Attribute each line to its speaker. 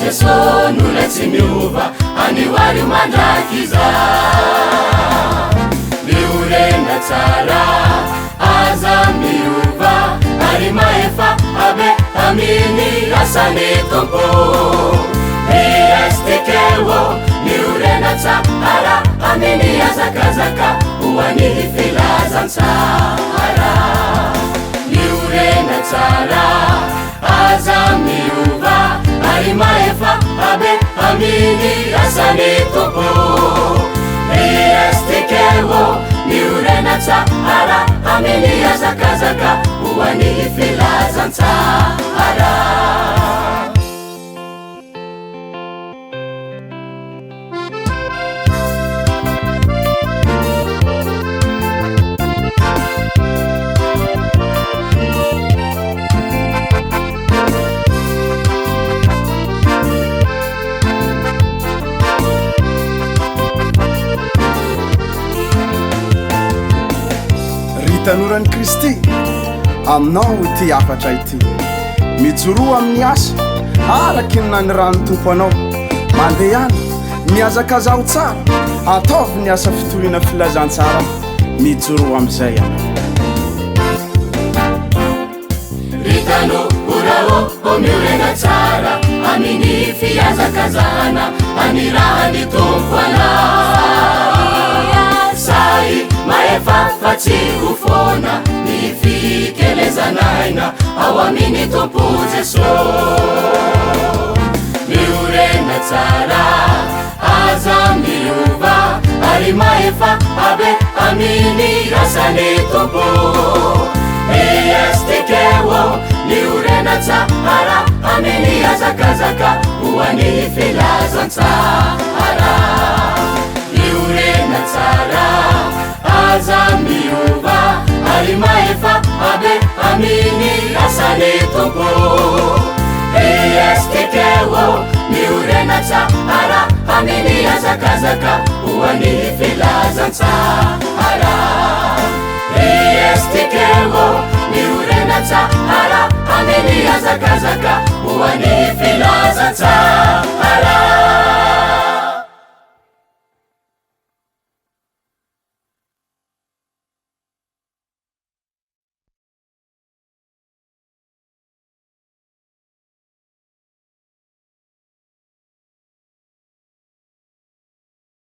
Speaker 1: Jesu nuleti miuva aniwari mandrakiza miurenda tsara aza miuva ari maefa abe amini asane tompo riestekewo miurenda tsara amini azakazaka uwani filazantsara miurenda tsara aza miuva ari maefa abe amini asane tompo riestekewo miurenda tsara amini azakazaka uwani filazantsara
Speaker 2: tanorany Kristy aminao ity afatra ity mijoroa amin'ny asa araky ny nany rano tompo anao mandehana miazakazaho tsara ataovy ny asa fitohina filazantsara mijoroa amin'izay ianao
Speaker 1: ritano urao omiurena tsara aminy fiazakazahana anirahany tompo sai maefa fatsy ufona ny fikelezanaina ao aminy tompo Jesu miurena tsara aza miuva ari maefa abe aminy asane tompo riestekewo miurena tsara aminy azakazaka uwani filazantsara miurena tsara aza miuva ari maefa abe amini asane tompo riestekewo miurena tsara amini azakazaka uwani filazantsara riestekewo miurena tsara amini azakazaka uwani filazantsara